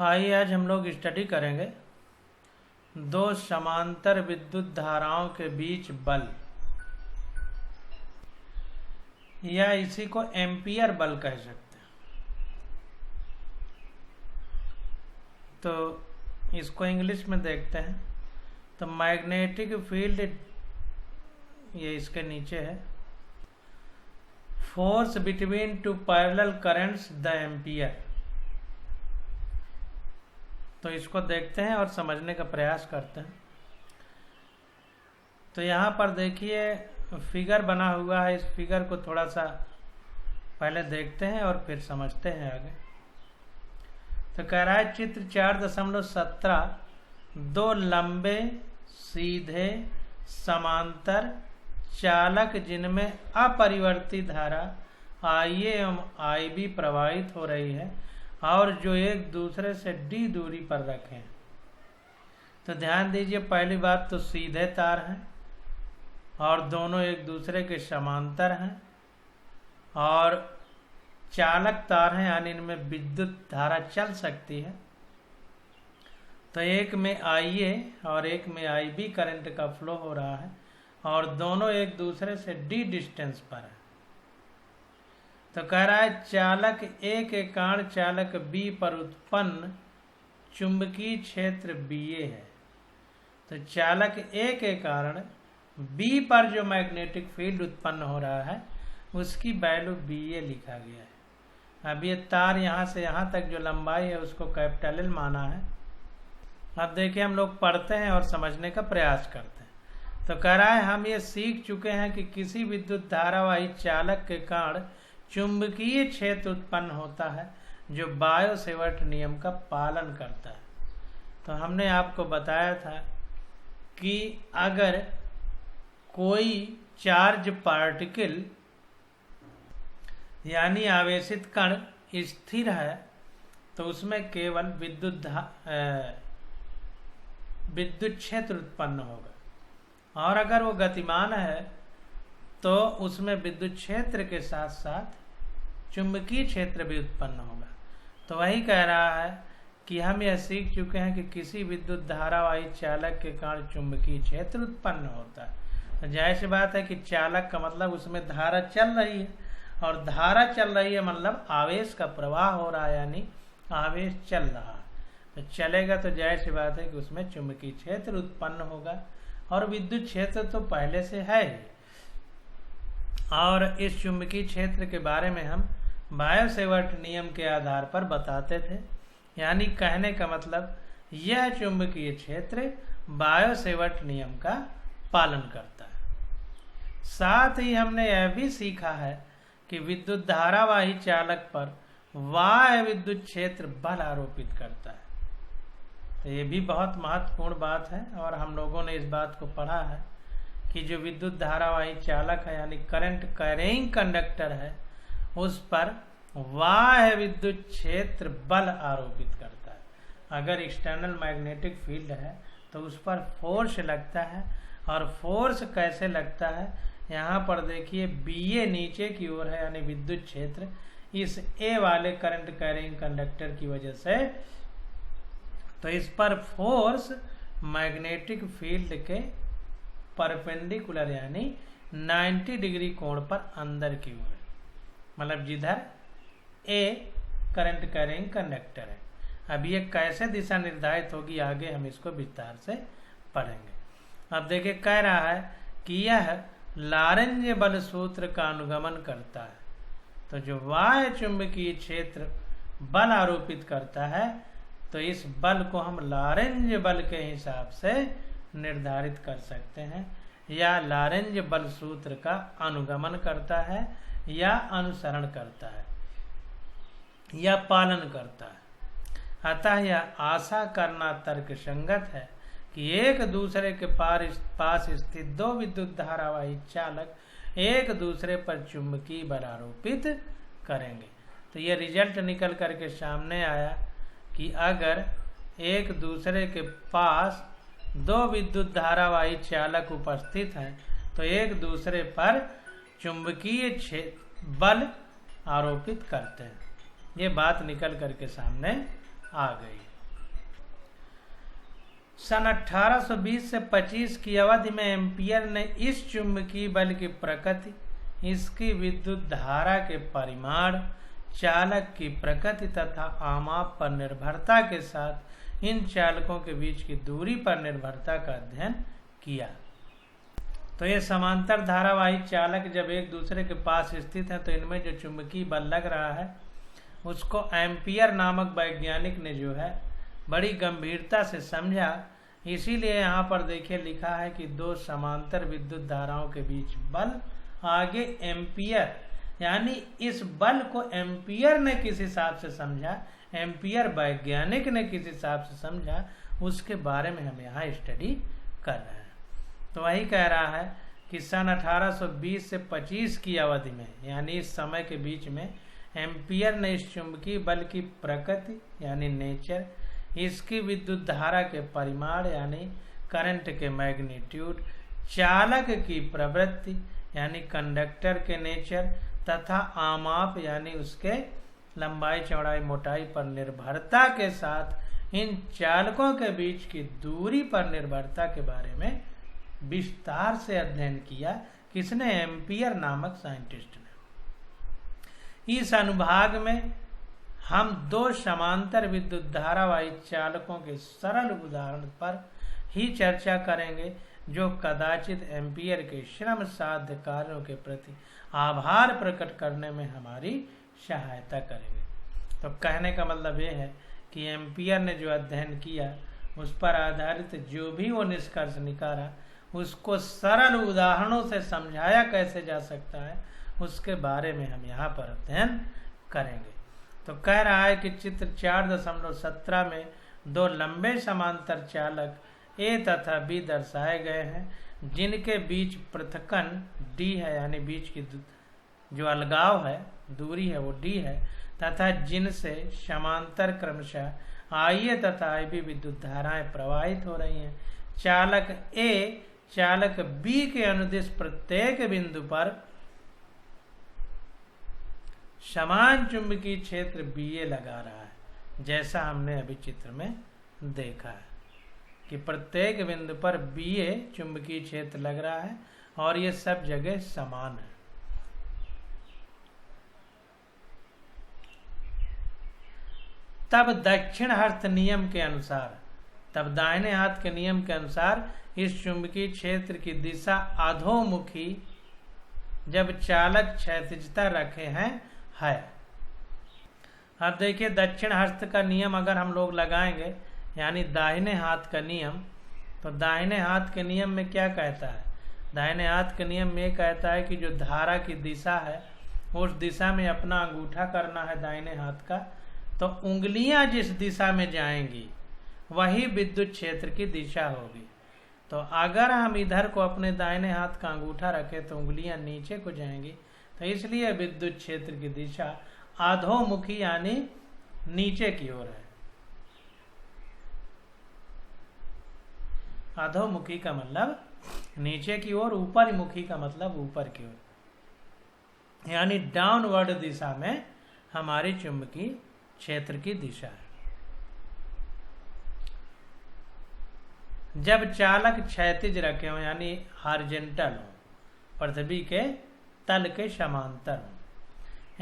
आइए आज हम लोग स्टडी करेंगे दो समांतर विद्युत धाराओं के बीच बल, या इसी को एम्पियर बल कह सकते हैं। तो इसको इंग्लिश में देखते हैं तो मैग्नेटिक फील्ड, ये इसके नीचे है, force between two parallel currents the ampere. तो इसको देखते हैं और समझने का प्रयास करते हैं। तो यहाँ पर देखिए फिगर बना हुआ है, इस फिगर को थोड़ा सा पहले देखते हैं और फिर समझते हैं आगे। तो कह रहा है चित्र 4.17 दो लंबे सीधे समांतर चालक जिनमें अपरिवर्ती धारा IA एवं IB प्रवाहित हो रही है और जो एक दूसरे से d दूरी पर रखें। तो ध्यान दीजिए, पहली बात तो सीधे तार हैं और दोनों एक दूसरे के समांतर हैं और चालक तार हैं, यानी इनमें विद्युत धारा चल सकती है। तो एक में IA और एक में IB करंट का फ्लो हो रहा है और दोनों एक दूसरे से d डिस्टेंस पर है। तो कह रहा है चालक A के कारण चालक B पर उत्पन्न चुंबकीय क्षेत्र BA है। तो चालक A के कारण B पर जो मैग्नेटिक फील्ड उत्पन्न हो रहा है उसकी वैल्यू BA लिखा गया है। अब ये तार यहाँ से यहाँ तक जो लंबाई है उसको कैपिटल L माना है। अब देखिए हम लोग पढ़ते हैं और समझने का प्रयास करते हैं। तो कह रहा है हम ये सीख चुके हैं कि किसी विद्युत धारावाही चालक के कारण चुंबकीय क्षेत्र उत्पन्न होता है जो बायो सेवर्ट नियम का पालन करता है। तो हमने आपको बताया था कि अगर कोई चार्ज पार्टिकल यानी आवेशित कण स्थिर है तो उसमें केवल विद्युत क्षेत्र उत्पन्न होगा, और अगर वो गतिमान है तो उसमें विद्युत क्षेत्र के साथ साथ चुंबकीय क्षेत्र भी उत्पन्न होगा। तो वही कह रहा है कि हम यह सीख चुके हैं कि किसी विद्युत धारावाही चालक के कारण चुंबकीय क्षेत्र उत्पन्न होता है। तो जाहिर सी बात है कि चालक का मतलब उसमें धारा चल रही है, और धारा चल रही है मतलब आवेश का प्रवाह हो रहा है, यानी आवेश चल रहा है। तो चलेगा तो जाहिर सी बात है कि उसमें चुंबकीय क्षेत्र उत्पन्न होगा, और विद्युत क्षेत्र तो पहले से है ही। और इस चुंबकीय क्षेत्र के बारे में हम बायो सेवर्ट नियम के आधार पर बताते थे, यानी कहने का मतलब यह चुंबकीय क्षेत्र बायो सेवर्ट नियम का पालन करता है। साथ ही हमने यह भी सीखा है कि विद्युत धारावाही चालक पर बाह्य विद्युत क्षेत्र बल आरोपित करता है। तो ये भी बहुत महत्वपूर्ण बात है, और हम लोगों ने इस बात को पढ़ा है कि जो विद्युत धारावाही चालक है यानी करंट कैरिंग कंडक्टर है उस पर बाह्य विद्युत क्षेत्र बल आरोपित करता है। अगर एक्सटर्नल मैग्नेटिक फील्ड है तो उस पर फोर्स लगता है, और फोर्स कैसे लगता है, यहाँ पर देखिए BA नीचे की ओर है यानी विद्युत क्षेत्र इस A वाले करंट कैरिंग कंडक्टर की वजह से। तो इस पर फोर्स मैग्नेटिक फील्ड के परपेंडिकुलर यानी 90 डिग्री कोण पर अंदर की ओर है, मतलब जिधर A करंट कैरिंग कंडक्टर है। अब ये कैसे दिशा निर्धारित होगी आगे हम इसको विस्तार से पढ़ेंगे। अब देखिए कह रहा है कि यह लॉरेंज बल सूत्र का अनुगमन करता है। तो जो बाह्य चुंबकीय क्षेत्र बल आरोपित करता है तो इस बल को हम लॉरेंज बल के हिसाब से निर्धारित कर सकते हैं, या लॉरेंज बल सूत्र का अनुगमन करता है या अनुसरण करता है या पालन करता है। अतः यह आशा करना तर्कसंगत है कि एक दूसरे के पास स्थित दो विद्युत धारावाही चालक एक दूसरे पर चुंबकीय बल आरोपित करेंगे। तो ये रिजल्ट निकल करके सामने आया कि अगर एक दूसरे के पास दो विद्युत धारावाही चालक उपस्थित हैं तो एक दूसरे पर चुंबकीय बल आरोपित करते हैं। ये बात निकल करके सामने आ गई। सन 1820 से 25 की अवधि में एम्पियर ने इस चुंबकीय बल की प्रकृति, इसकी विद्युत धारा के परिमाण, चालक की प्रकृति तथा आमाप पर निर्भरता के साथ इन चालकों के बीच की दूरी पर निर्भरता का अध्ययन किया। तो ये समांतर धारावाही चालक जब एक दूसरे के पास स्थित हैं तो इनमें जो चुंबकीय बल लग रहा है उसको एम्पियर नामक वैज्ञानिक ने जो है बड़ी गंभीरता से समझा। इसीलिए यहाँ पर देखिए लिखा है कि दो समांतर विद्युत धाराओं के बीच बल, आगे एम्पियर, यानी इस बल को एम्पियर ने किस हिसाब से समझा, एम्पियर वैज्ञानिक ने किस हिसाब से समझा, उसके बारे में हम यहाँ स्टडी कर रहे हैं। तो वही कह रहा है कि सन 1820 से 25 की अवधि में, यानी इस समय के बीच में, एम्पियर ने इस चुंबकीय बल की प्रकृति यानी नेचर, इसकी विद्युत धारा के परिमाण यानी करंट के मैग्नीट्यूड, चालक की प्रवृत्ति यानी कंडक्टर के नेचर तथा आमाप यानी उसके लंबाई, चौड़ाई, मोटाई पर निर्भरता के साथ इन चालकों के बीच की दूरी पर निर्भरता के बारे में विस्तार से अध्ययन किया। किसने? एम्पियर नामक साइंटिस्ट ने। इस अनुभाग में हम दो समांतर विद्युत धारावाही चालकों के सरल उदाहरण पर ही चर्चा करेंगे जो कदाचित एम्पियर के श्रम साध्य कार्यों के प्रति आभार प्रकट करने में हमारी सहायता करेंगे। तो कहने का मतलब ये है कि एम्पियर ने जो अध्ययन किया उस पर आधारित जो भी वो निष्कर्ष निकाला उसको सरल उदाहरणों से समझाया कैसे जा सकता है उसके बारे में हम यहाँ पर अध्ययन करेंगे। तो कह रहा है कि चित्र 4.17 में दो लंबे समांतर चालक ए तथा बी दर्शाए गए हैं जिनके बीच पृथक्कन डी है, यानी बीच की जो अलगाव है, दूरी है, वो डी है, तथा जिनसे समांतर क्रमशः आईए तथा आईबी विद्युत धाराएं प्रवाहित हो रही हैं। चालक ए चालक बी के अनुदिश प्रत्येक बिंदु पर समान चुंबकीय क्षेत्र बीए लगा रहा है, जैसा हमने अभी चित्र में देखा है कि प्रत्येक बिंदु पर बीए चुंबकीय क्षेत्र लग रहा है और ये सब जगह समान है। तब दक्षिण हस्त नियम के अनुसार, तब दाहिने हाथ के नियम के अनुसार इस चुंबकीय क्षेत्र की दिशा अधोमुखी जब चालक क्षैतिजता रखे हैं है। अब देखिए दक्षिण हस्त का नियम अगर हम लोग लगाएंगे यानी दाहिने हाथ का नियम, तो दाहिने हाथ के नियम में क्या कहता है? दाहिने हाथ के नियम में कहता है कि जो धारा की दिशा है उस दिशा में अपना अंगूठा करना है दाहिने हाथ का, तो उंगलियां जिस दिशा में जाएंगी वही विद्युत क्षेत्र की दिशा होगी। तो अगर हम इधर को अपने दाहिने हाथ का अंगूठा रखें तो उंगलियां नीचे को जाएंगी, तो इसलिए विद्युत क्षेत्र की दिशा अधोमुखी यानी नीचे की ओर है। अधोमुखी का मतलब नीचे की ओर, ऊपर मुखी का मतलब ऊपर की ओर, यानी डाउनवर्ड दिशा में हमारी चुंबकीय क्षेत्र की दिशा है। जब चालक क्षैतिज रखे हो यानी हॉरिजॉन्टल हो, पृथ्वी के तल के समांतर हो,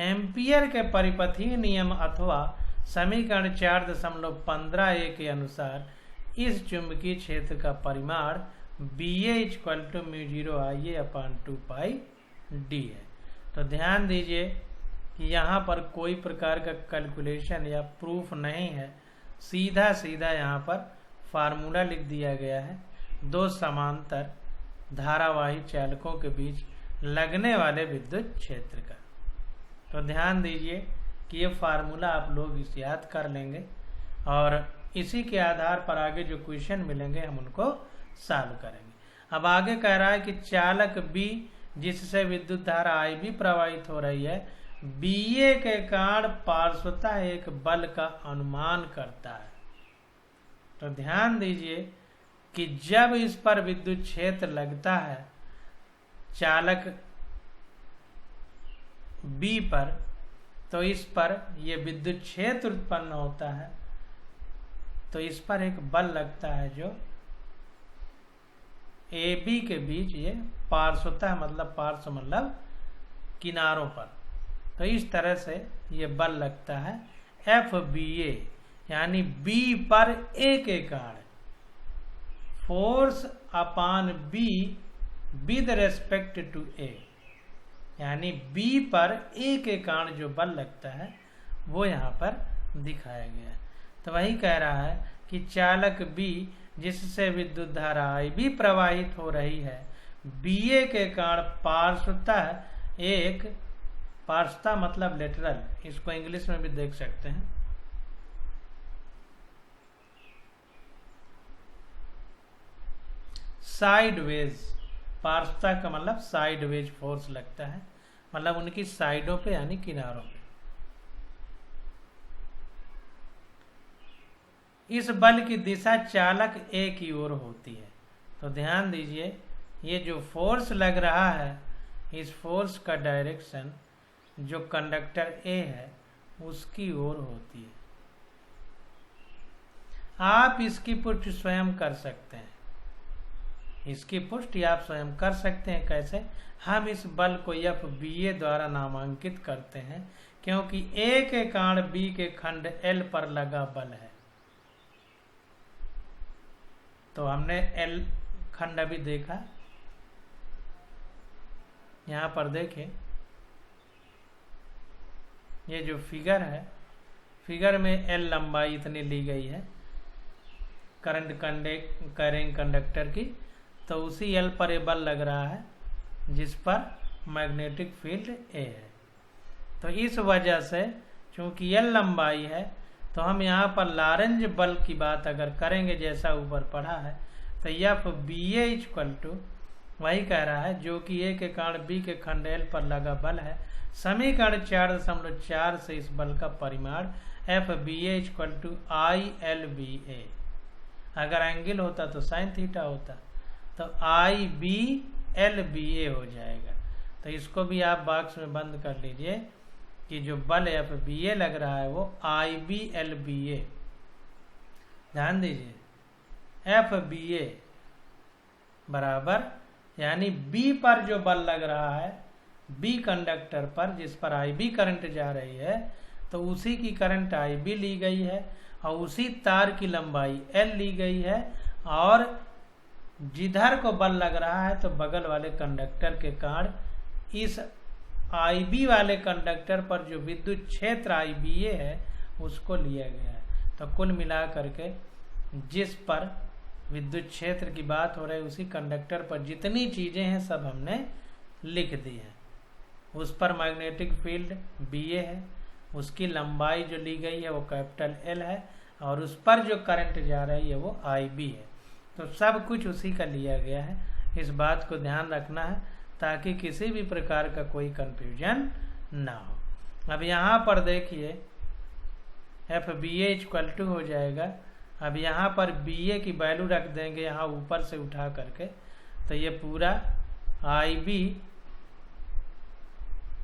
एम्पियर के परिपथीय नियम अथवा समीकरण 4.15a के अनुसार इस चुंबकीय क्षेत्र का परिमाण BA = μ0IA/2πd है। तो ध्यान दीजिए कि यहाँ पर कोई प्रकार का कैलकुलेशन या प्रूफ नहीं है, सीधा सीधा यहाँ पर फार्मूला लिख दिया गया है दो समांतर धारावाही चालकों के बीच लगने वाले विद्युत क्षेत्र का। तो ध्यान दीजिए कि ये फार्मूला आप लोग इस याद कर लेंगे और इसी के आधार पर आगे जो क्वेश्चन मिलेंगे हम उनको सॉल्व करेंगे। अब आगे कह रहा है कि चालक बी जिससे विद्युत धारा IB प्रवाहित हो रही है, BA के कारण पार्श्वतः एक बल का अनुमान करता है। तो ध्यान दीजिए कि जब इस पर विद्युत क्षेत्र लगता है चालक B पर, तो इस पर ये विद्युत क्षेत्र उत्पन्न होता है, तो इस पर एक बल लगता है जो ए बी के बीच ये पार्श्वतः मतलब पार्श्व मतलब किनारों पर, तो इस तरह से ये बल लगता है एफ बी ए, यानी बी पर ए के कारण force upon B with respect to A, यानी बी पर ए के कारण जो बल लगता है वो यहाँ पर दिखाया गया है। तो वही कह रहा है कि चालक बी जिससे विद्युत धारा आई बी प्रवाहित हो रही है, बी ए के कारण पार्श्वता मतलब लेटरल, इसको इंग्लिश में भी देख सकते हैं, साइडवेज, पार्श्वता का मतलब साइडवेज फोर्स लगता है, मतलब उनकी साइडों पे यानी किनारों पे। इस बल की दिशा चालक ए की ओर होती है। तो ध्यान दीजिए, ये जो फोर्स लग रहा है, इस फोर्स का डायरेक्शन जो कंडक्टर ए है उसकी ओर होती है। आप इसकी पुष्टि स्वयं कर सकते हैं, इसकी पुष्टि आप स्वयं कर सकते हैं। कैसे? हम इस बल को एफ बी ए द्वारा नामांकित करते हैं, क्योंकि ए के कारण बी के खंड एल पर लगा बल है। तो हमने एल खंड अभी देखा, यहाँ पर देखें, ये जो फिगर है, फिगर में एल लंबाई इतनी ली गई है कैरिंग कंडक्टर की, तो उसी एल पर ये बल लग रहा है जिस पर मैग्नेटिक फील्ड ए है। तो इस वजह से चूंकि एल लंबाई है, तो हम यहाँ पर लॉरेंज बल की बात अगर करेंगे जैसा ऊपर पढ़ा है, तो F B A equal to वही कह रहा है जो कि ए के कारण बी के खंड एल पर लगा बल है। समीकरण 4.4 से इस बल का परिमाण F B A equal to I L B A, अगर एंगल होता तो साइन थीटा होता, तो I B L B A हो जाएगा। तो इसको भी आप बॉक्स में बंद कर लीजिए कि जो बल एफ बी ए लग रहा है वो आई बी एल बी ए। ध्यान दीजिए, एफ बी ए बराबर, यानी बी पर जो बल लग रहा है, बी कंडक्टर पर जिस पर आई बी करंट जा रही है, तो उसी की करंट आई बी ली गई है और उसी तार की लंबाई एल ली गई है, और जिधर को बल लग रहा है तो बगल वाले कंडक्टर के कारण इस आई बी वाले कंडक्टर पर जो विद्युत क्षेत्र आई बी ए है उसको लिया गया है। तो कुल मिला करके जिस पर विद्युत क्षेत्र की बात हो रही है उसी कंडक्टर पर जितनी चीजें हैं सब हमने लिख दी है। उस पर मैग्नेटिक फील्ड बी ए है, उसकी लंबाई जो ली गई है वो कैपिटल एल है, और उस पर जो करंट जा रही है वो आई बी है। तो सब कुछ उसी का लिया गया है। इस बात को ध्यान रखना है ताकि किसी भी प्रकार का कोई कंफ्यूजन ना हो। अब यहाँ पर देखिए F B A equal to हो जाएगा, अब यहाँ पर बी ए की वैल्यू रख देंगे यहाँ ऊपर से उठा करके, तो ये पूरा आई बी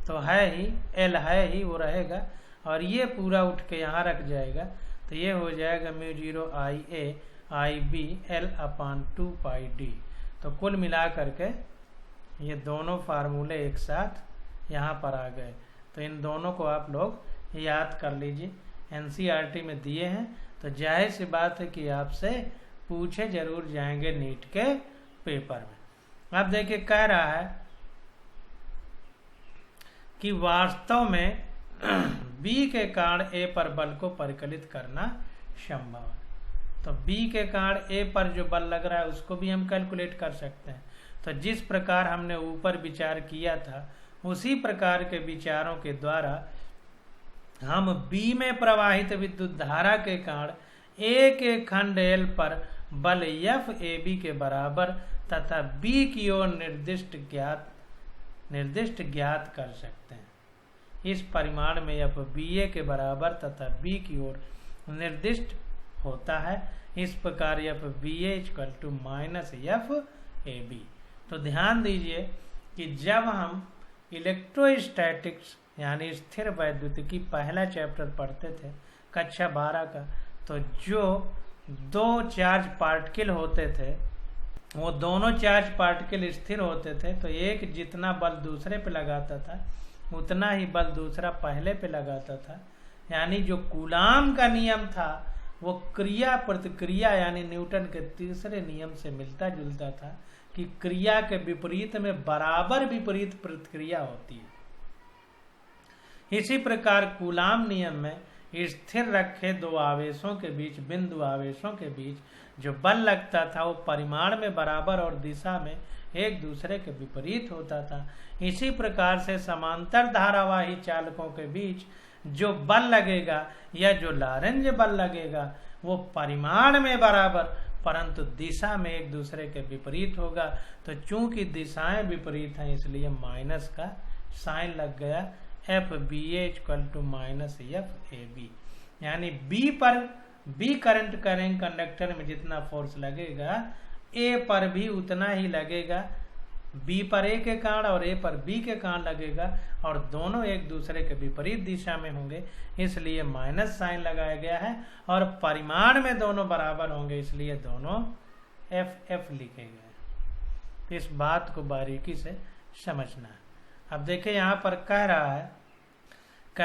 तो है ही, एल है ही, वो रहेगा, और ये पूरा उठ के यहाँ रख जाएगा, तो ये हो जाएगा म्यू 0 आई ए आई बी एल अपान 2 पाई डी। तो कुल मिला करके ये दोनों फार्मूले एक साथ यहाँ पर आ गए। तो इन दोनों को आप लोग याद कर लीजिए, एनसीईआरटी में दिए हैं, तो जाहिर सी बात है कि आपसे पूछे जरूर जाएंगे नीट के पेपर में। अब देखिए कह रहा है कि वास्तव में बी के कारण ए पर बल को परिकलित करना संभव है। तो बी के कारण ए पर जो बल लग रहा है उसको भी हम कैलकुलेट कर सकते हैं। तो जिस प्रकार हमने ऊपर विचार किया था उसी प्रकार के विचारों के द्वारा हम बी में प्रवाहित विद्युत धारा के कारण ए के खंड एल पर बल एफ ए बी के बराबर तथा बी की ओर निर्दिष्ट ज्ञात कर सकते हैं। इस परिमाण में एफ बी ए के बराबर तथा बी की ओर निर्दिष्ट होता है। इस प्रकार F B A equal to minus F A B. तो ध्यान दीजिए कि जब हम इलेक्ट्रोस्टैटिक्स यानी स्थिर वैद्युतिकी पहला चैप्टर पढ़ते थे कक्षा 12 का, तो जो दो चार्ज पार्टिकल होते थे वो दोनों चार्ज पार्टिकल स्थिर होते थे, तो एक जितना बल दूसरे पे लगाता था उतना ही बल दूसरा पहले पे लगाता था। यानी जो कूलाम का नियम था वो क्रिया प्रतिक्रिया यानी न्यूटन के तीसरे नियम से मिलता जुलता था कि क्रिया के विपरीत में बराबर विपरीत प्रतिक्रिया होती है। इसी प्रकार कूलाम नियम में स्थिर रखे दो आवेशों के बीच, बिंदु आवेशों के बीच जो बल लगता था वो परिमाण में बराबर और दिशा में एक दूसरे के विपरीत होता था। इसी प्रकार से समांतर धारावाही चालकों के बीच जो बल लगेगा या जो लॉरेंज बल लगेगा वो परिमाण में बराबर परंतु दिशा में एक दूसरे के विपरीत होगा। तो चूंकि दिशाएं विपरीत हैं इसलिए माइनस का साइन लग गया, F B equal to minus F A B. यानी बी पर बी करंट करेंगे कंडक्टर में जितना फोर्स लगेगा ए पर भी उतना ही लगेगा, बी पर ए के कारण और ए पर बी के कारण लगेगा और दोनों एक दूसरे के विपरीत दिशा में होंगे, इसलिए माइनस साइन लगाया गया है। और परिमाण में दोनों बराबर होंगे इसलिए दोनों एफ एफ लिखे गए। इस बात को बारीकी से समझना है। अब देखिए यहाँ पर कह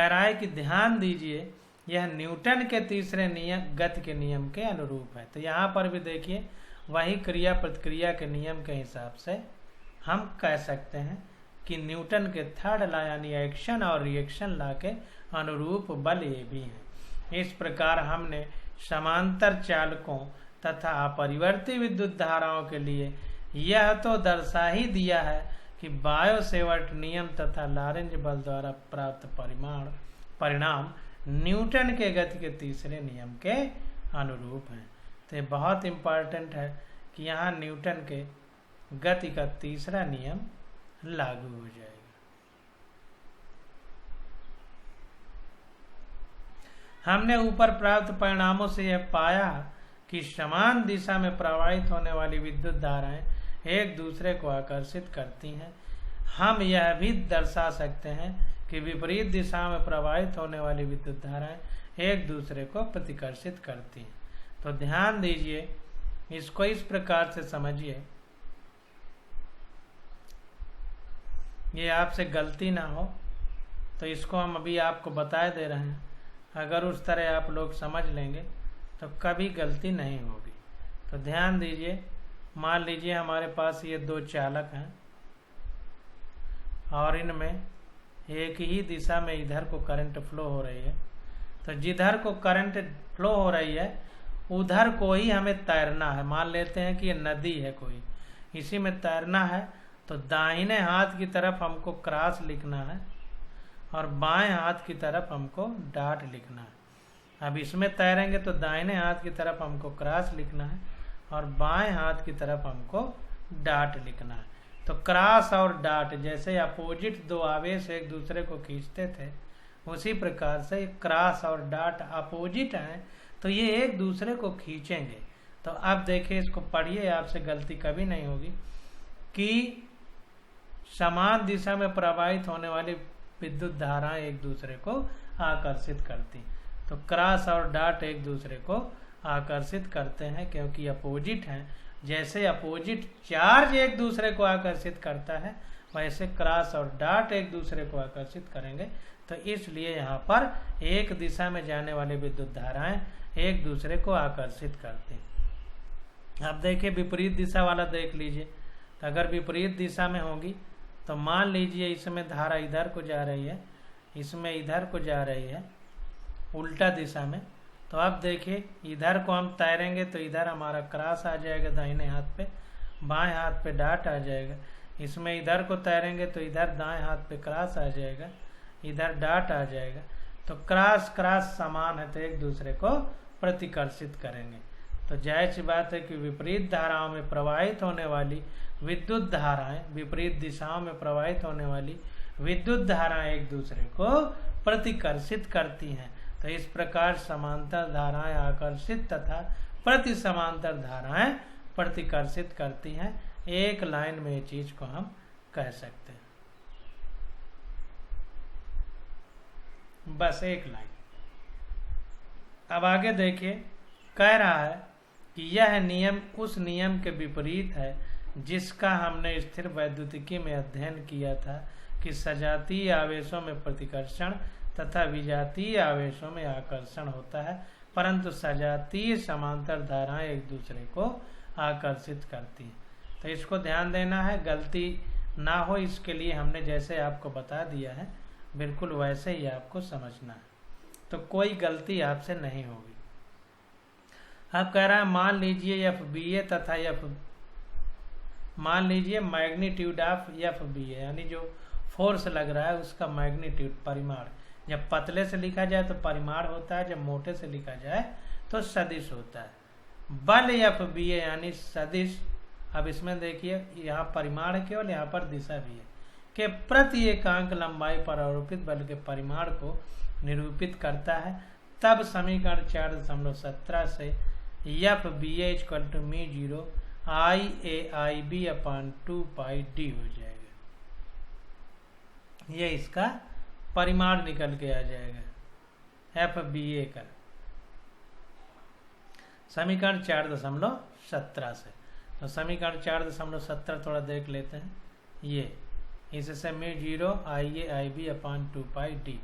रहा है कि ध्यान दीजिए यह न्यूटन के तीसरे नियम गति के नियम के अनुरूप है। तो यहाँ पर भी देखिए वही क्रिया प्रतिक्रिया के नियम के हिसाब से हम कह सकते हैं कि न्यूटन के थर्ड लॉ यानी एक्शन और रिएक्शन लॉ के अनुरूप बल ये भी हैं। इस प्रकार हमने समांतर चालकों तथा अपरिवर्ती विद्युत धाराओं के लिए यह तो दर्शा ही दिया है कि बायो-सेवर्ट नियम तथा लॉरेंज बल द्वारा प्राप्त परिणाम न्यूटन के गति के तीसरे नियम के अनुरूप हैं। तो ये बहुत इम्पॉर्टेंट है कि यहाँ न्यूटन के गति का तीसरा नियम लागू हो जाएगा। हमने ऊपर प्राप्त परिणामों से यह पाया कि समान दिशा में प्रवाहित होने वाली विद्युत धाराएं एक दूसरे को आकर्षित करती हैं। हम यह भी दर्शा सकते हैं कि विपरीत दिशा में प्रवाहित होने वाली विद्युत धाराएं एक दूसरे को प्रतिकर्षित करती हैं। तो ध्यान दीजिए, इसको इस प्रकार से समझिए, ये आपसे गलती ना हो तो इसको हम अभी आपको बता दे रहे हैं। अगर उस तरह आप लोग समझ लेंगे तो कभी गलती नहीं होगी। तो ध्यान दीजिए, मान लीजिए हमारे पास ये दो चालक हैं और इनमें एक ही दिशा में इधर को करंट फ्लो हो रही है। तो जिधर को करंट फ्लो हो रही है उधर को ही हमें तैरना है। मान लेते हैं कि ये नदी है कोई, इसी में तैरना है। तो दाहिने हाथ की तरफ हमको क्रॉस लिखना है और बाएं हाथ की तरफ हमको डॉट लिखना है। अब इसमें तैरेंगे तो दाहिने हाथ की तरफ हमको क्रॉस लिखना है और बाएं हाथ की तरफ हमको डॉट लिखना है। तो क्रॉस और डॉट जैसे अपोजिट दो आवेश एक दूसरे को खींचते थे उसी प्रकार से क्रॉस और डॉट अपोजिट हैं तो ये एक दूसरे को खींचेंगे। तो अब देखिए, इसको पढ़िए, आपसे गलती कभी नहीं होगी कि समान दिशा में प्रवाहित होने वाली विद्युत धाराएं एक दूसरे को आकर्षित करती। तो क्रॉस और डॉट एक दूसरे को आकर्षित करते हैं क्योंकि अपोजिट हैं। जैसे अपोजिट चार्ज एक दूसरे को आकर्षित करता है वैसे क्रॉस और डॉट एक दूसरे को आकर्षित करेंगे। तो इसलिए यहाँ पर एक दिशा में जाने वाली विद्युत धाराएं एक दूसरे को आकर्षित करती हैं। अब देखिए विपरीत दिशा वाला देख लीजिए। तो अगर विपरीत दिशा में होगी तो मान लीजिए इसमें धारा इधर को जा रही है, इसमें इधर को जा रही है उल्टा दिशा में। तो अब देखिए इधर को हम तैरेंगे तो इधर हमारा क्रॉस आ जाएगा दाहिने हाथ पे, बाएं हाथ पे डॉट आ जाएगा। इसमें इधर को तैरेंगे तो इधर दाएं हाथ पे क्रॉस आ जाएगा, इधर डॉट आ जाएगा। तो क्रॉस क्रॉस समान है तो एक दूसरे को प्रतिकर्षित करेंगे। तो जाहिर सी बात है कि विपरीत धाराओं में प्रवाहित होने वाली विद्युत धाराएं, विपरीत दिशाओं में प्रवाहित होने वाली विद्युत धाराएं एक दूसरे को प्रतिकर्षित करती हैं। तो इस प्रकार समांतर धाराएं आकर्षित तथा प्रति समांतर धाराएं प्रतिकर्षित करती हैं। एक लाइन में ये चीज को हम कह सकते हैं, बस एक लाइन। अब आगे देखिए, कह रहा है कि यह नियम उस नियम के विपरीत है जिसका हमने स्थिर वैद्युतिकी में अध्ययन किया था कि सजातीय आवेशों में प्रतिकर्षण तथा विजातीय आवेशों में आकर्षण होता है, परंतु सजातीय समांतर धाराएं एक दूसरे को आकर्षित करती हैं। तो इसको ध्यान देना है, गलती ना हो इसके लिए हमने जैसे आपको बता दिया है बिल्कुल वैसे ही आपको समझना है, तो कोई गलती आपसे नहीं होगी। अब कह रहा है मान लीजिए FBA तथा मान लीजिए मैग्नीट्यूड ऑफ FBA यानी जो फोर्स लग रहा है उसका मैग्नीट्यूड परिमाण, जब पतले से लिखा जाए तो परिमाण होता है, जब मोटे से लिखा जाए तो सदिश होता है। बल FBA यानी सदिश, अब इसमें देखिए यहाँ परिमाण केवल, यहाँ पर दिशा भी है, कि प्रति एकांक लंबाई पर आरोपित बल के परिमाण को निरूपित करता है। तब समीकरण 4.17 से FBA = μ0 IAIB/2πd हो जाएगा। ये इसका परिमाण निकल के आ जाएगा FBA का, समीकरण 4.17 से। तो समीकरण 4.17 थोड़ा देख लेते हैं। ये इससे μ0 IAIB/2πd,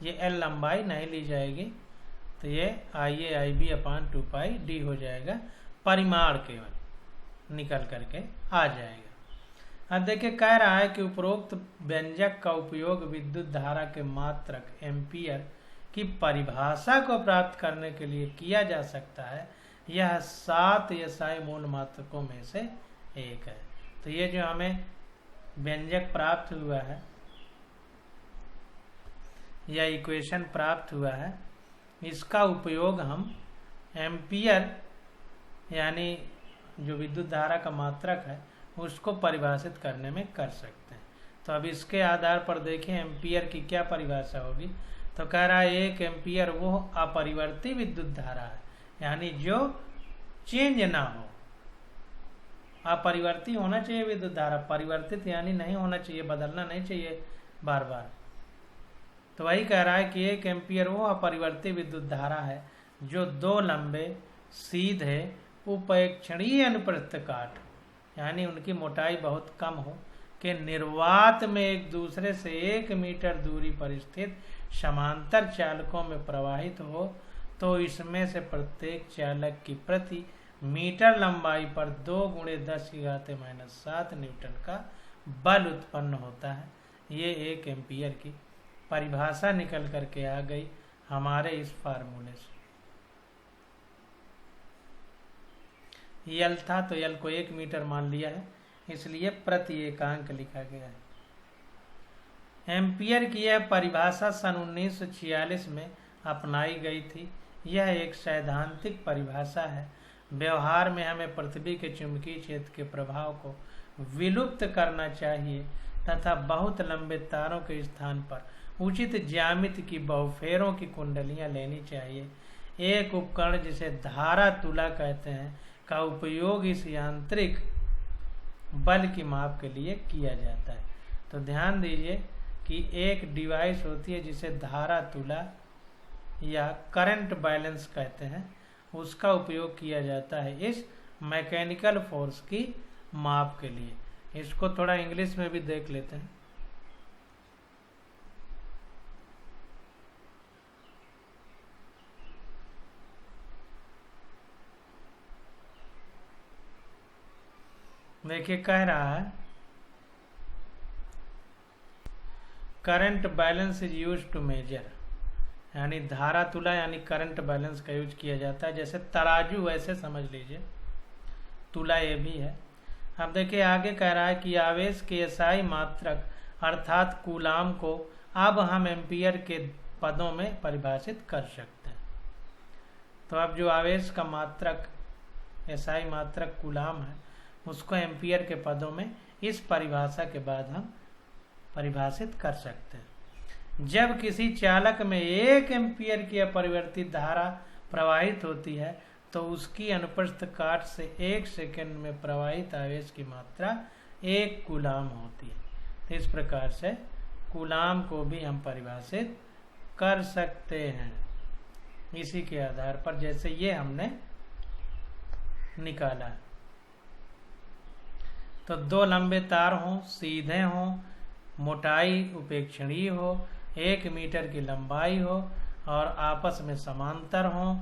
ये L लंबाई नहीं ली जाएगी तो ये IAIB/2πd हो जाएगा, परिमाण केवल निकल करके आ जाएगा। अब देखिए कह रहा है कि उपरोक्त व्यंजक का उपयोग विद्युत धारा के मात्रक एम्पियर की परिभाषा को प्राप्त करने के लिए किया जा सकता है। यह 7 SI मूल मात्रकों में से एक है। तो ये जो हमें व्यंजक प्राप्त हुआ है या इक्वेशन प्राप्त हुआ है, इसका उपयोग हम एम्पियर यानी जो विद्युत धारा का मात्रक है उसको परिभाषित करने में कर सकते हैं। तो अब इसके आधार पर देखें एम्पियर की क्या परिभाषा होगी। तो कह रहा है 1 एम्पियर वो अपरिवर्ती विद्युत धारा है, यानी जो चेंज ना हो। अपरिवर्ती होना चाहिए विद्युत धारा, परिवर्तित यानी नहीं होना चाहिए, बदलना नहीं चाहिए बार बार। तो वही कह रहा है कि 1 एम्पियर वो अपरिवर्ती विद्युत धारा है जो 2 लंबे सीधे उपेक्षणीय अनुप्रस्थ काट यानी उनकी मोटाई बहुत कम हो के निर्वात में एक दूसरे से 1 मीटर दूरी पर स्थित समांतर चालकों में प्रवाहित हो, तो इसमें से प्रत्येक चालक की प्रति मीटर लंबाई पर 2 × 10⁻⁷ न्यूटन का बल उत्पन्न होता है। ये 1 एम्पियर की परिभाषा निकल करके आ गई हमारे इस फार्मूले से। यल था तो यल को 1 मीटर मान लिया है, इसलिए प्रति एकांक लिखा गया है। एम्पियर की यह परिभाषा सन 1946 में अपनाई गई थी। यह एक सैद्धांतिक परिभाषा है। व्यवहार में हमें पृथ्वी के चुंबकीय क्षेत्र के प्रभाव को विलुप्त करना चाहिए तथा बहुत लंबे तारों के स्थान पर उचित ज्यामिति की बहुफेरों की कुंडलियां लेनी चाहिए। एक उपकरण जिसे धारा तुला कहते हैं का उपयोग इस यांत्रिक बल की माप के लिए किया जाता है। तो ध्यान दीजिए कि एक डिवाइस होती है जिसे धारा तुला या करंट बैलेंस कहते हैं, उसका उपयोग किया जाता है इस मैकेनिकल फोर्स की माप के लिए। इसको थोड़ा इंग्लिश में भी देख लेते हैं। देखिए कह रहा है current balance is use to measure, यानी धारा तुला यानी करंट बैलेंस का यूज किया जाता है। जैसे तराजू वैसे समझ लीजिए, तुला ये भी है। अब देखिए आगे कह रहा है कि आवेश के SI मात्रक अर्थात कूलाम को अब हम एम्पियर के पदों में परिभाषित कर सकते हैं। तो अब जो आवेश का मात्रक SI मात्रक कूलाम है उसको एम्पियर के पदों में इस परिभाषा के बाद हम परिभाषित कर सकते हैं। जब किसी चालक में 1 एम्पियर की अपरिवर्तित धारा प्रवाहित होती है तो उसकी अनुप्रस्थ काट से 1 सेकंड में प्रवाहित आवेश की मात्रा 1 कूलाम होती है। तो इस प्रकार से कूलाम को भी हम परिभाषित कर सकते हैं इसी के आधार पर, जैसे ये हमने निकाला है। तो दो लंबे तार हों, सीधे हों, मोटाई उपेक्षणीय हो, 1 मीटर की लंबाई हो और आपस में समांतर हों,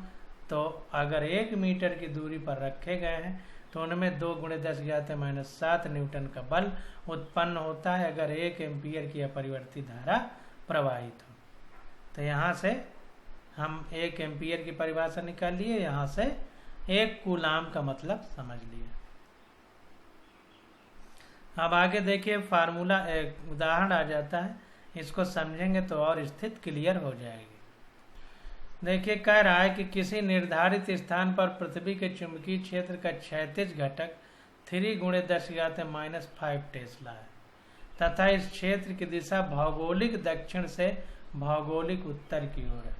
तो अगर 1 मीटर की दूरी पर रखे गए हैं तो उनमें 2 × 10⁻⁷ न्यूटन का बल उत्पन्न होता है अगर 1 एम्पियर की अपरिवर्तित धारा प्रवाहित हो। तो यहाँ से हम 1 एम्पियर की परिभाषा निकाल लिए, यहाँ से 1 कूलाम का मतलब समझ लिए। अब आगे देखिए फार्मूला, एक उदाहरण आ जाता है, इसको समझेंगे तो और स्थिति क्लियर हो जाएगी। देखिए कह रहा है कि किसी निर्धारित स्थान पर पृथ्वी के चुंबकीय क्षेत्र का क्षैतिज घटक 3 × 10⁻⁵ टेस्ला है तथा इस क्षेत्र की दिशा भौगोलिक दक्षिण से भौगोलिक उत्तर की ओर है।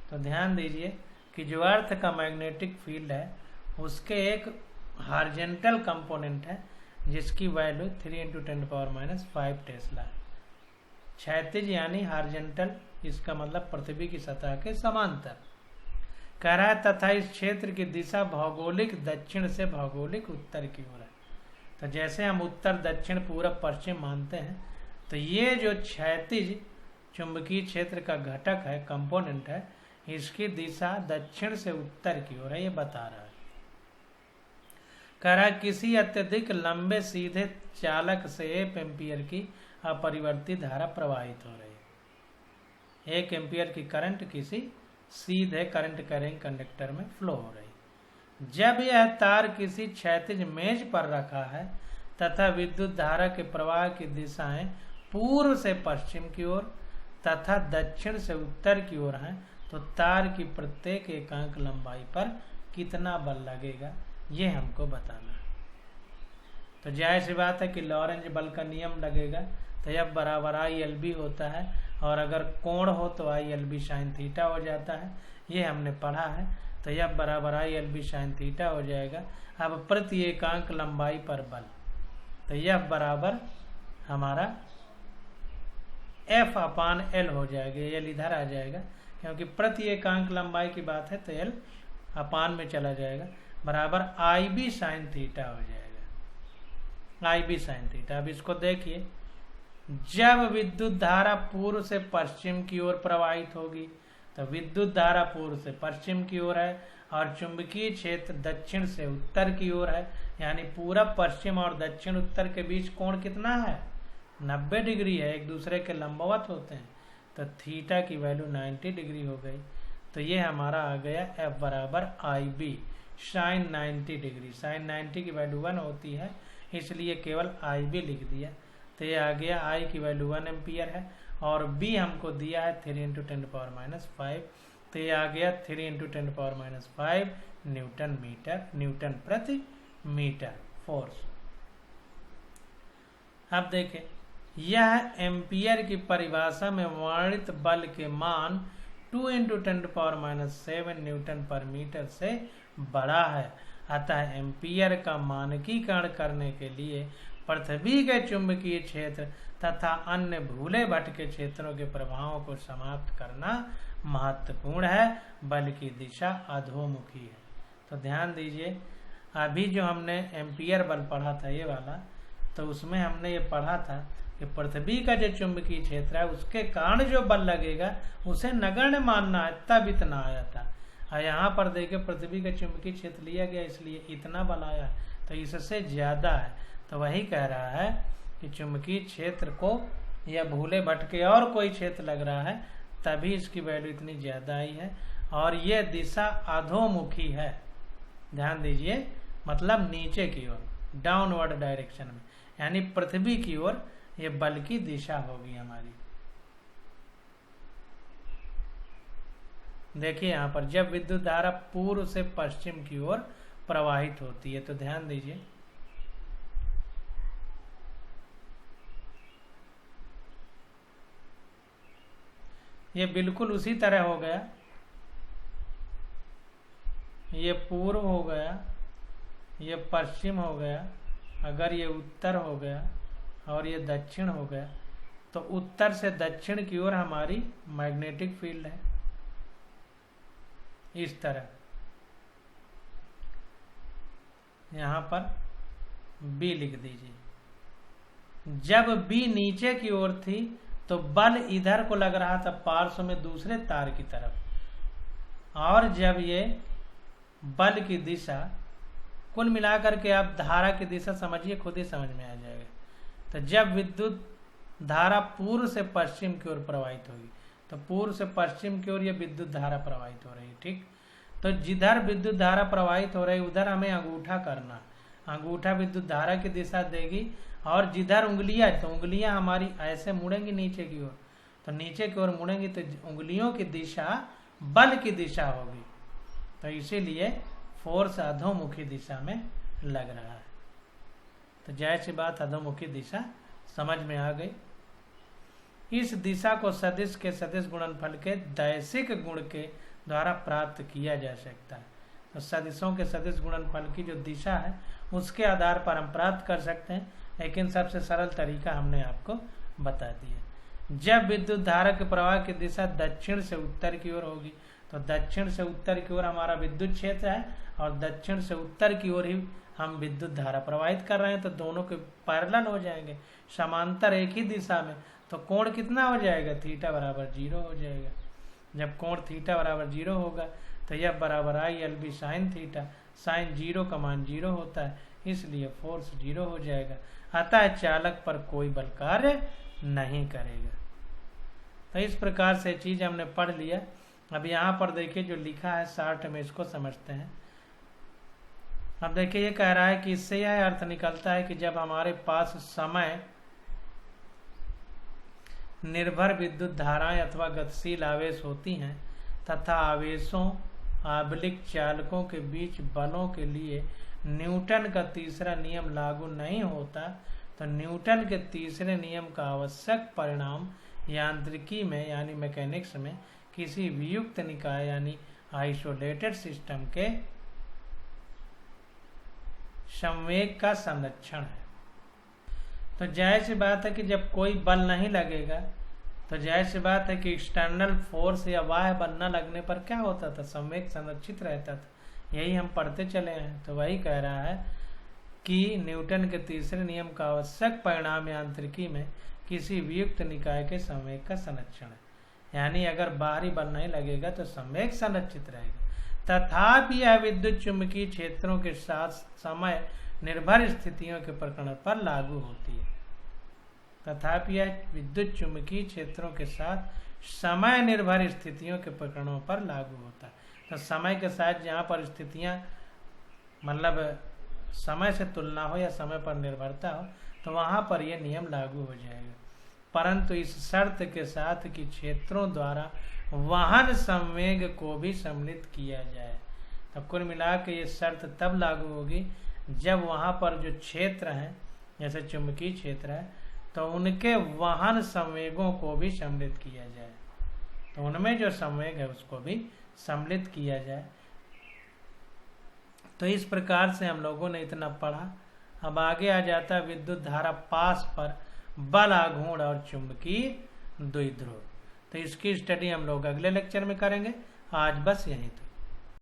तो ध्यान दीजिए कि जो अर्थ का मैग्नेटिक फील्ड है उसके एक हॉरिजॉन्टल कंपोनेंट है जिसकी वैल्यू 3 × 10⁻⁵ टेस्ला है। क्षैतिज यानी हॉरिजॉन्टल, इसका मतलब पृथ्वी की सतह के समांतर। कह रहा है तथा इस क्षेत्र की दिशा भौगोलिक दक्षिण से भौगोलिक उत्तर की ओर है। तो जैसे हम उत्तर, दक्षिण, पूरब, पश्चिम मानते हैं, तो ये जो क्षैतिज चुंबकीय क्षेत्र का घटक है, कंपोनेंट है, इसकी दिशा दक्षिण से उत्तर की ओर है, ये बता रहा है। कह रहा है किसी अत्यधिक लंबे सीधे चालक से 1 एम्पियर की अपरिवर्तित धारा प्रवाहित हो रही है। 1 एम्पियर की करंट किसी सीधे करंट कैरिंग कंडक्टर में फ्लो हो रही। जब यह तार किसी क्षैतिज मेज पर रखा है तथा विद्युत धारा के प्रवाह की दिशाएं पूर्व से पश्चिम की ओर तथा दक्षिण से उत्तर की ओर हैं, तो तार की प्रत्येक एकांक लंबाई पर कितना बल लगेगा, ये हमको बताना है। तो जाहिर सी बात है कि लॉरेंज बल का नियम लगेगा, तो F बराबर ILB होता है, और अगर कोण हो तो ILB sin थीटा हो जाता है, ये हमने पढ़ा है। तो F बराबर ILB sin थीटा हो जाएगा। अब प्रति एकांक लंबाई पर बल, तो F बराबर हमारा F/L हो जाएगा, L इधर आ जाएगा क्योंकि प्रति एकांक लंबाई की बात है, तो L अपान में चला जाएगा, बराबर IB sin थीटा हो जाएगा, IB sin थीटा। अब इसको देखिए, जब विद्युत धारा पूर्व से पश्चिम की ओर प्रवाहित होगी, तो विद्युत धारा पूर्व से पश्चिम की ओर है और चुंबकीय क्षेत्र दक्षिण से उत्तर की ओर है, यानी पूरब, पश्चिम और दक्षिण उत्तर के बीच कोण कितना है, 90 डिग्री है, एक दूसरे के लंबवत होते हैं, तो थीटा की वैल्यू 90 डिग्री हो गई। तो ये हमारा आ गया F बराबर IB sin 90 डिग्री। sin 90 की वैल्यू 1 होती है, इसलिए केवल IB लिख दिया। तो ये आ गया I की वैल्यू 1 एम्पियर है और B हमको दिया है 3 × 10⁻⁵। तो ये आ गया 3 × 10⁻⁵ न्यूटन मीटर, न्यूटन प्रति मीटर फोर्स। अब देखें, यह एम्पियर की परिभाषा में वर्णित बल के मान 2 × 10⁻⁷ न्यूटन पर मीटर से बड़ा है। अतः एम्पियर का मानकीकरण करने के लिए पृथ्वी के चुंबकीय क्षेत्र तथा अन्य भूले भटके क्षेत्रों के प्रभावों को समाप्त करना महत्वपूर्ण है। बल की दिशा अधोमुखी है। तो ध्यान दीजिए, अभी जो हमने एम्पियर बल पढ़ा था ये वाला, तो उसमें हमने ये पढ़ा था कि पृथ्वी का जो चुंबकीय क्षेत्र है उसके कारण जो बल लगेगा उसे नगण्य मानना है, तब इतना आया था। और यहाँ पर देखिए पृथ्वी का चुंबकीय क्षेत्र लिया गया इसलिए इतना बल आया, तो इससे ज्यादा है। तो वही कह रहा है कि चुंबकीय क्षेत्र को या भूले भटके और कोई क्षेत्र लग रहा है तभी इसकी वैल्यू इतनी ज्यादा आई है, और ये दिशा अधोमुखी है। ध्यान दीजिए, मतलब नीचे की ओर, डाउनवर्ड डायरेक्शन में, यानी पृथ्वी की ओर ये बल की दिशा होगी हमारी। देखिए यहाँ पर जब विद्युत धारा पूर्व से पश्चिम की ओर प्रवाहित होती है, तो ध्यान दीजिए, ये बिल्कुल उसी तरह हो गया, ये पूर्व हो गया, ये पश्चिम हो गया, अगर ये उत्तर हो गया और ये दक्षिण हो गया, तो उत्तर से दक्षिण की ओर हमारी मैग्नेटिक फील्ड है, इस तरह। यहाँ पर B लिख दीजिए। जब B नीचे की ओर थी तो बल इधर को लग रहा था पार्श्व में दूसरे तार की तरफ, और जब ये बल की दिशा, कुल मिलाकर के आप धारा की दिशा समझिए, खुद ही समझ में आ जाएगा। तो जब विद्युत धारा पूर्व से पश्चिम की ओर प्रवाहित होगी, तो पूर्व से पश्चिम की ओर ये विद्युत धारा प्रवाहित हो रही है, ठीक। तो जिधर विद्युत धारा प्रवाहित हो रही है उधर हमें अंगूठा करना, अंगूठा विद्युत धारा की दिशा देगी, और जिधर उंगलियां, तो उंगलियां हमारी ऐसे मुड़ेंगी नीचे की ओर, तो नीचे की ओर मुड़ेंगी तो उंगलियों की दिशा बल की दिशा होगी, तो इसीलिए फोर्स अधोमुखी दिशा में लग रहा है। तो जाहिर सी बात अधोमुखी दिशा समझ में आ गई। इस दिशा को सदिश के सदिश गुणनफल के दैशिक गुण के द्वारा प्राप्त किया जा सकता है। तो सदिशों के सदिश गुणनफल की जो दिशा है उसके आधार पर हम प्राप्त कर सकते हैं, लेकिन सबसे सरल तरीका हमने आपको बता दिया। जब विद्युत धारा के प्रवाह की दिशा दक्षिण से उत्तर की ओर होगी, तो दक्षिण से उत्तर की ओर हमारा विद्युत क्षेत्र है, और दक्षिण से उत्तर की ओर ही हम विद्युत धारा प्रवाहित कर रहे हैं, तो दोनों के पैरेलल हो जाएंगे, समांतर एक ही दिशा में। तो कोण कितना हो जाएगा? थीटा बराबर 0 हो जाएगा। जब कोण थीटा बराबर 0 होगा तो यह बराबर I/LB साइन थीटा, साइन 0 का मान 0 होता है, इसलिए फोर्स 0 हो जाएगा। अतः चालक पर कोई बल कार्य नहीं करेगा। तो इस प्रकार से चीज हमने पढ़ लिया। अब यहाँ पर देखिए जो लिखा है शार्ट में, इसको समझते हैं। अब देखिए ये कह रहा है कि इससे यह अर्थ निकलता है कि जब हमारे पास समय निर्भर विद्युत धाराएं अथवा गतिशील आवेश होती हैं तथा आवेशों आबलिक चालकों के बीच बलों के लिए न्यूटन का तीसरा नियम लागू नहीं होता, तो न्यूटन के तीसरे नियम का आवश्यक परिणाम यांत्रिकी में यानी मैकेनिक्स में किसी वियुक्त निकाय यानी आइसोलेटेड सिस्टम के संवेग का संरक्षण है। तो जाहिर सी बात है कि जब कोई बल नहीं लगेगा तो जाहिर सी बात है कि एक्सटर्नल फोर्स या बाह्य बल न लगने पर क्या होता था? संवेग संरक्षित रहता था। यही हम पढ़ते चले हैं। तो वही कह रहा है कि न्यूटन के तीसरे नियम का आवश्यक परिणाम यांत्रिकी में किसी वियुक्त निकाय के संवेग का संरक्षण है, यानी अगर बाहरी बल नहीं लगेगा तो संवेग संरक्षित रहेगा। तथापि यह विद्युत चुंबकीय क्षेत्रों के साथ समय निर्भर स्थितियों के प्रकरण पर लागू होती है। तथापि यह विद्युत चुंबकीय क्षेत्रों के साथ समय निर्भर स्थितियों के प्रकरणों पर लागू होता है। तो समय के साथ जहाँ पर स्थितियाँ मतलब समय से तुलना हो या समय पर निर्भरता हो तो वहाँ पर यह नियम लागू हो जाएगा, परंतु इस शर्त के साथ कि क्षेत्रों द्वारा वहन संवेग को भी सम्मिलित किया जाए। तो कुल मिला के ये शर्त तब लागू होगी जब वहाँ पर जो क्षेत्र हैं जैसे चुंबकीय क्षेत्र है तो उनके वहन संवेगों को भी सम्मिलित किया जाए, तो उनमें जो संवेग है उसको भी सम्मिलित किया जाए। तो इस प्रकार से हम लोगों ने इतना पढ़ा। अब आगे आ जाता है विद्युत धारा पास पर बल आघूर्ण और चुंबकीय द्विध्रुव। तो इसकी स्टडी हम लोग अगले लेक्चर में करेंगे। आज बस यहीं तक।